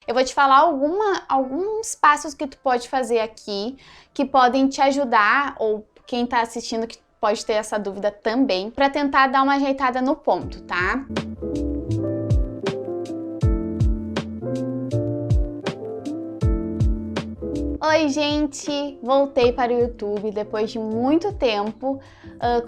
Eu vou te falar alguns passos que tu pode fazer aqui, que podem te ajudar, ou quem tá assistindo que pode ter essa dúvida também, para tentar dar uma ajeitada no ponto, tá? Oi, gente! Voltei para o YouTube depois de muito tempo,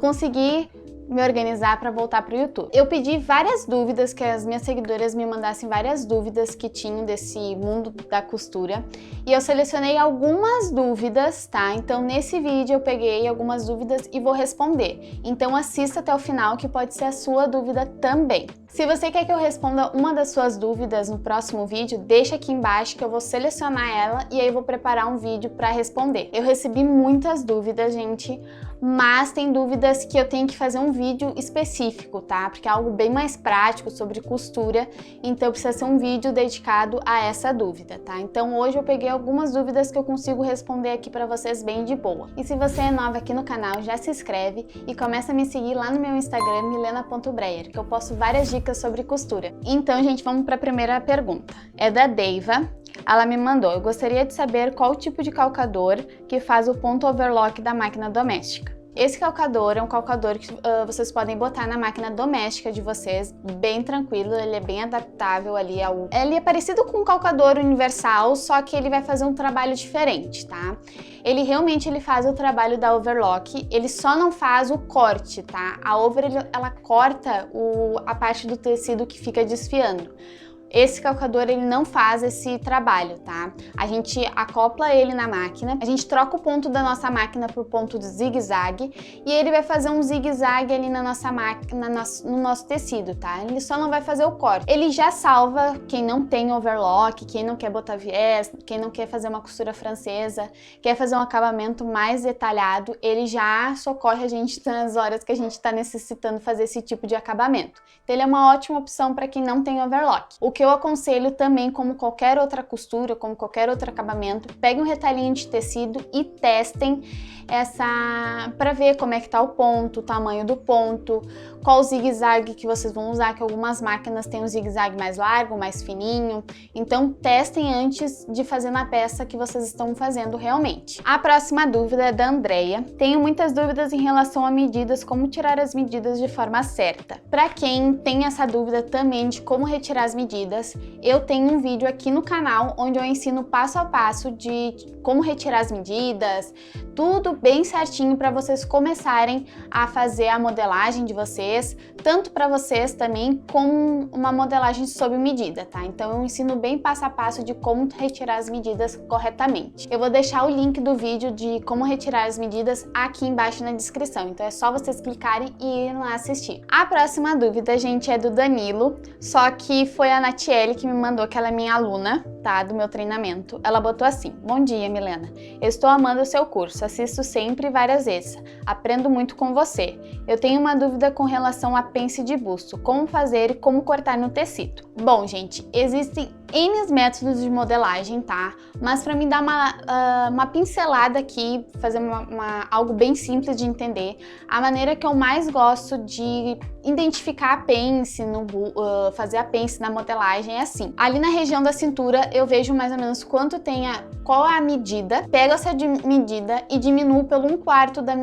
consegui me organizar para voltar para o YouTube. Eu pedi várias dúvidas, que as minhas seguidoras me mandassem várias dúvidas que tinham desse mundo da costura, e eu selecionei algumas dúvidas, tá? Então nesse vídeo eu peguei algumas dúvidas e vou responder. Então assista até o final, que pode ser a sua dúvida também. Se você quer que eu responda uma das suas dúvidas no próximo vídeo, deixa aqui embaixo que eu vou selecionar ela e aí eu vou preparar um vídeo para responder. Eu recebi muitas dúvidas, gente, mas tem dúvidas que eu tenho que fazer um vídeo específico, tá? Porque é algo bem mais prático sobre costura, então precisa ser um vídeo dedicado a essa dúvida, tá? Então hoje eu peguei algumas dúvidas que eu consigo responder aqui para vocês bem de boa. E se você é nova aqui no canal, já se inscreve e começa a me seguir lá no meu Instagram, milena.breyer, que eu posto várias dicas sobre costura. Então, gente, vamos para a primeira pergunta. É da Deiva. Ela me mandou: eu gostaria de saber qual tipo de calcador que faz o ponto overlock da máquina doméstica. Esse calcador é um calcador que vocês podem botar na máquina doméstica de vocês, bem tranquilo, ele é bem adaptável ali ao... Ele é parecido com um calcador universal, só que ele vai fazer um trabalho diferente, tá? Ele realmente faz o trabalho da overlock, ele só não faz o corte, tá? A over, ela corta a parte do tecido que fica desfiando. Esse calcador, ele não faz esse trabalho, tá? A gente acopla ele na máquina, a gente troca o ponto da nossa máquina por ponto de zigue-zague e ele vai fazer um zigue-zague ali na nossa máquina, no nosso tecido, tá? Ele só não vai fazer o corte. Ele já salva quem não tem overlock, quem não quer botar viés, quem não quer fazer uma costura francesa, quer fazer um acabamento mais detalhado, ele já socorre a gente nas horas que a gente tá necessitando fazer esse tipo de acabamento. Então ele é uma ótima opção para quem não tem overlock. O que eu aconselho também, como qualquer outra costura, como qualquer outro acabamento, peguem um retalhinho de tecido e testem para ver como é que tá o ponto, o tamanho do ponto, qual zigue-zague que vocês vão usar, que algumas máquinas têm um zigue-zague mais largo, mais fininho. Então testem antes de fazer na peça que vocês estão fazendo realmente. A próxima dúvida é da Andrea. Tenho muitas dúvidas em relação a medidas, como tirar as medidas de forma certa. Para quem tem essa dúvida também de como retirar as medidas, eu tenho um vídeo aqui no canal onde eu ensino passo a passo de como retirar as medidas, tudo bem certinho para vocês começarem a fazer a modelagem de vocês, tanto para vocês também como uma modelagem sob medida, tá? Então eu ensino bem passo a passo de como retirar as medidas corretamente. Eu vou deixar o link do vídeo de como retirar as medidas aqui embaixo na descrição, então é só vocês clicarem e irem lá assistir. A próxima dúvida, gente, é do Danilo, só que foi a Natiele que me mandou, que ela é minha aluna, tá? Do meu treinamento. Ela botou assim: bom dia, Milena. Eu estou amando o seu curso, assisto sempre várias vezes. Aprendo muito com você. Eu tenho uma dúvida com relação a pence de busto. Como fazer e como cortar no tecido? Bom, gente, existem N métodos de modelagem, tá? Mas para me dar uma pincelada aqui, fazer algo bem simples de entender, a maneira que eu mais gosto de identificar a pence, fazer a pence na modelagem é assim. Ali na região da cintura eu vejo mais ou menos qual é a medida, pego essa medida e diminuo pelo 1/4 da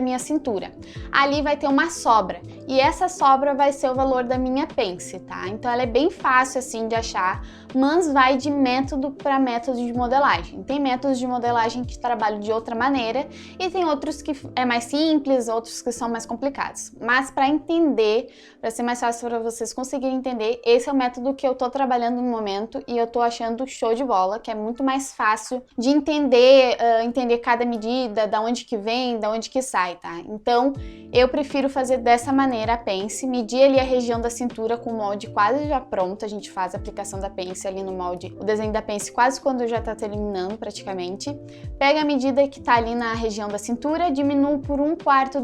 minha cintura. Ali vai ter uma sobra e essa sobra vai ser o valor da minha pence, tá? Então ela é bem fácil assim de achar, mas vai de método para método de modelagem. Tem métodos de modelagem que trabalham de outra maneira e tem outros que é mais simples, outros que são mais complicados. Mas para entender, para ser mais fácil para vocês conseguirem entender, esse é o método que eu tô trabalhando no momento e eu tô achando show de bola, que é muito mais fácil de entender, entender cada medida, da onde que vem, da onde que sai, tá? Então eu prefiro fazer dessa maneira a pence, medir ali a região da cintura com o molde quase já pronto, a gente faz a aplicação da pence ali no molde, o desenho da pence quase quando já tá terminando praticamente. Pega a medida que tá ali na região da cintura, diminuo por 1/4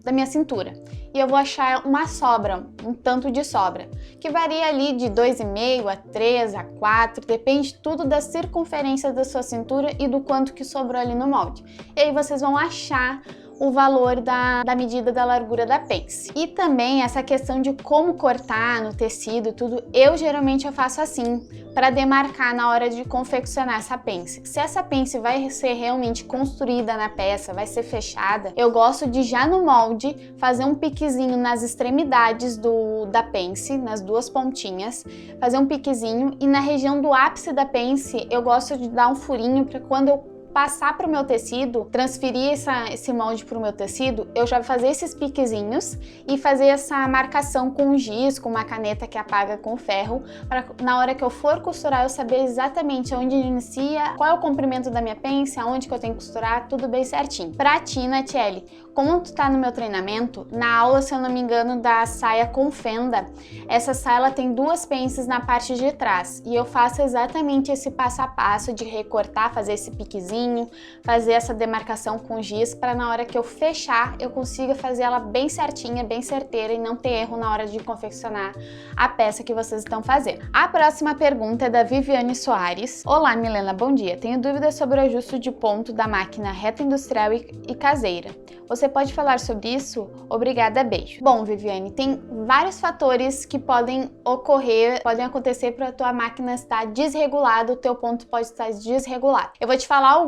da minha cintura. E eu vou achar uma sobra, um tanto de sobra, que varia ali de 2,5 a 3 a 4, depende tudo da circunferência da sua cintura e do quanto que sobrou ali no molde. E aí vocês vão achar o valor da medida da largura da pence. E também essa questão de como cortar no tecido, tudo, eu geralmente faço assim, para demarcar na hora de confeccionar essa pence. Se essa pence vai ser realmente construída na peça, vai ser fechada, eu gosto de já no molde fazer um piquezinho nas extremidades da pence, nas duas pontinhas, fazer um piquezinho, e na região do ápice da pence eu gosto de dar um furinho para quando eu passar para o meu tecido, transferir esse molde para o meu tecido, eu já vou fazer esses piquezinhos e fazer essa marcação com giz, com uma caneta que apaga com ferro, para na hora que eu for costurar eu saber exatamente onde inicia, qual é o comprimento da minha pence, aonde que eu tenho que costurar, tudo bem certinho. Pra ti, Natiele, como tu tá no meu treinamento, na aula, se eu não me engano, da saia com fenda, essa saia ela tem duas pences na parte de trás e eu faço exatamente esse passo a passo de recortar, fazer esse piquezinho, fazer essa demarcação com giz para na hora que eu fechar eu consiga fazer ela bem certinha, bem certeira e não ter erro na hora de confeccionar a peça que vocês estão fazendo. A próxima pergunta é da Viviane Soares. Olá, Milena, bom dia. Tenho dúvidas sobre o ajuste de ponto da máquina reta industrial e caseira. Você pode falar sobre isso? Obrigada, beijo. Bom, Viviane, tem vários fatores que podem acontecer para a tua máquina estar desregulada, o teu ponto pode estar desregulado. Eu vou te falar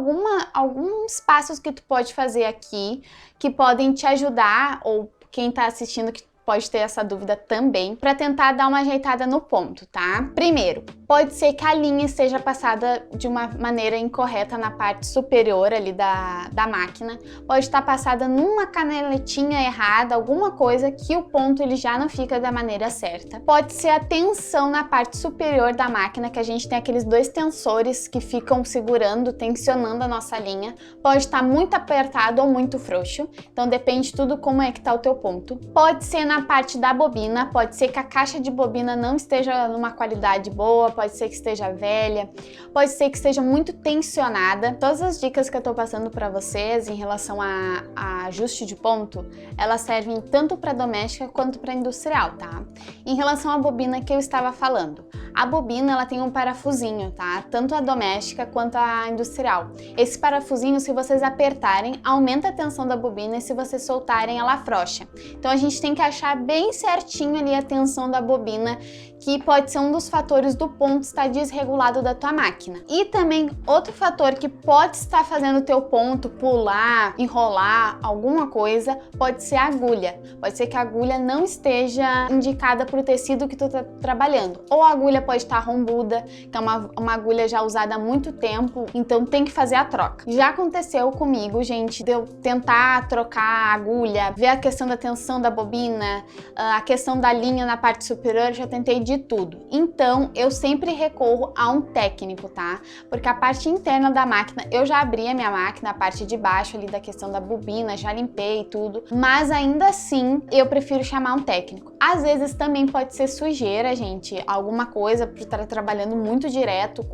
alguns passos que tu pode fazer aqui que podem te ajudar, ou quem está assistindo que pode ter essa dúvida também, para tentar dar uma ajeitada no ponto, tá? Primeiro, pode ser que a linha esteja passada de uma maneira incorreta na parte superior ali da máquina, pode estar passada numa canaletinha errada, alguma coisa que o ponto ele já não fica da maneira certa. Pode ser a tensão na parte superior da máquina, que a gente tem aqueles dois tensores que ficam segurando, tensionando a nossa linha, pode estar muito apertado ou muito frouxo, então depende tudo como é que tá o teu ponto. Pode ser na parte da bobina, pode ser que a caixa de bobina não esteja numa qualidade boa, pode ser que esteja velha, pode ser que esteja muito tensionada. Todas as dicas que eu tô passando para vocês em relação a ajuste de ponto, elas servem tanto para doméstica quanto para industrial, tá? Em relação à bobina que eu estava falando, a bobina ela tem um parafusinho, tá? Tanto a doméstica quanto a industrial. Esse parafusinho, se vocês apertarem, aumenta a tensão da bobina e se vocês soltarem, ela afrouxa. Então a gente tem que achar bem certinho ali a tensão da bobina, que pode ser um dos fatores do ponto estar desregulado da tua máquina. E também outro fator que pode estar fazendo o teu ponto pular, enrolar, alguma coisa, pode ser a agulha. Pode ser que a agulha não esteja indicada para o tecido que tu tá trabalhando. Ou a agulha pode estar rombuda, que é uma agulha já usada há muito tempo, então tem que fazer a troca. Já aconteceu comigo, gente, de eu tentar trocar a agulha, ver a questão da tensão da bobina, a questão da linha na parte superior, já tentei de tudo. Então, eu sempre recorro a um técnico, tá? Porque a parte interna da máquina, eu já abri a minha máquina, a parte de baixo ali da questão da bobina, já limpei tudo, mas ainda assim, eu prefiro chamar um técnico. Às vezes também pode ser sujeira, gente, alguma coisa por estar trabalhando muito direto,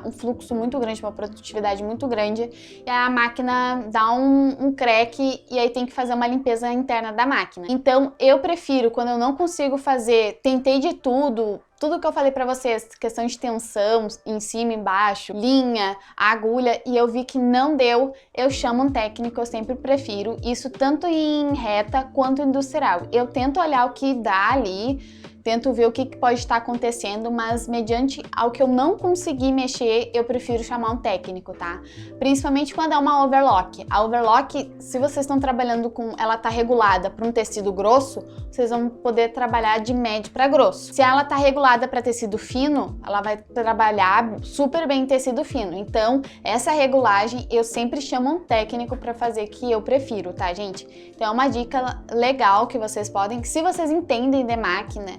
um fluxo muito grande, uma produtividade muito grande, e a máquina dá um crack e aí tem que fazer uma limpeza interna da máquina. Então, eu prefiro, quando eu não consigo fazer, tentei de tudo que eu falei pra vocês, questão de tensão, em cima, embaixo, linha, agulha, e eu vi que não deu, eu chamo um técnico, eu sempre prefiro, isso tanto em reta quanto industrial. Eu tento olhar o que dá ali, tento ver o que pode estar acontecendo, mas mediante ao que eu não consegui mexer, eu prefiro chamar um técnico, tá? Principalmente quando é uma overlock. A overlock, se vocês estão trabalhando com, ela tá regulada para um tecido grosso, vocês vão poder trabalhar de médio para grosso. Se ela tá regulada para tecido fino, ela vai trabalhar super bem em tecido fino. Então, essa regulagem eu sempre chamo um técnico para fazer, que eu prefiro, tá, gente? Então é uma dica legal que vocês podem, se vocês entendem de máquina,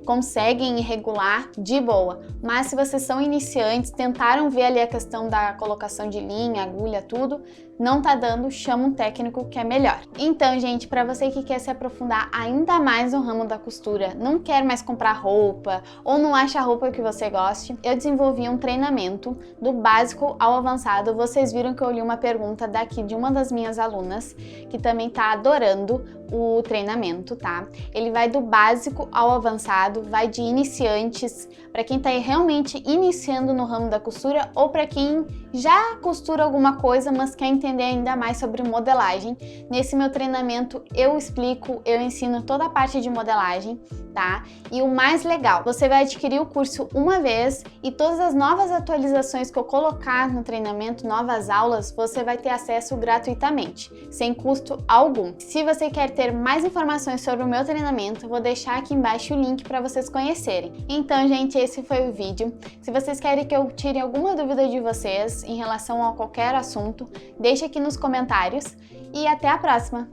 conseguem regular de boa. Mas se vocês são iniciantes, tentaram ver ali a questão da colocação de linha, agulha, tudo, não tá dando, chama um técnico que é melhor. Então, gente, para você que quer se aprofundar ainda mais no ramo da costura, não quer mais comprar roupa ou não acha a roupa que você goste, eu desenvolvi um treinamento do básico ao avançado. Vocês viram que eu li uma pergunta daqui de uma das minhas alunas, que também tá adorando, o treinamento, tá? Ele vai do básico ao avançado, vai de iniciantes, para quem está realmente iniciando no ramo da costura ou para quem já costura alguma coisa, mas quer entender ainda mais sobre modelagem. Nesse meu treinamento eu explico, eu ensino toda a parte de modelagem, tá? E o mais legal, você vai adquirir o curso uma vez e todas as novas atualizações que eu colocar no treinamento, novas aulas, você vai ter acesso gratuitamente, sem custo algum. Se você quer ter mais informações sobre o meu treinamento, eu vou deixar aqui embaixo o link para vocês conhecerem. Então, gente, esse foi o vídeo. Se vocês querem que eu tire alguma dúvida de vocês em relação a qualquer assunto, deixe aqui nos comentários e até a próxima!